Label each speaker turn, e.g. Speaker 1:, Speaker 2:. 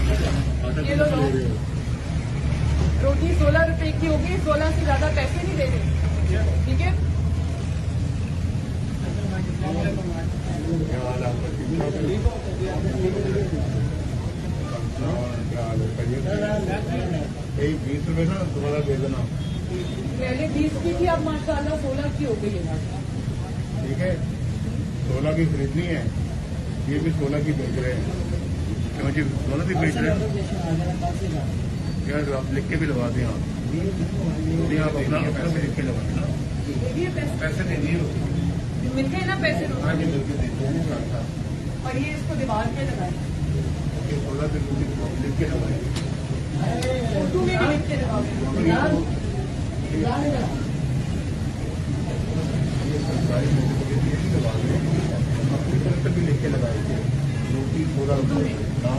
Speaker 1: ये लो रोटी 16 रुपए की होगी, 16 से ज्यादा पैसे नहीं दे रहे, ठीक है।
Speaker 2: यही 20 रुपए ना दोबारा दे देना।
Speaker 1: पहले 20 की थी, अब माशाल्लाह 16 की हो गई है।
Speaker 2: ठीक है, 16 की खरीदनी है, ये भी 16 की बेच रहे हैं। क्यों जी 16 की बेच रहे हैं? क्या आप लिख के भी लगा दें आप, आप अपना भी लिख के लगा देना। पैसे दे दिए
Speaker 1: मिलते हैं ना पैसे,
Speaker 2: हाँ जी मिलके देते हैं।
Speaker 1: और ये इसको दीवार पे लगाए,
Speaker 2: 16 की लिख के लगाए,
Speaker 1: फोटो में भी लिख के लगाओ।
Speaker 2: सरकारी भी लिख के लगाए थे, रोटी 16 रुपये।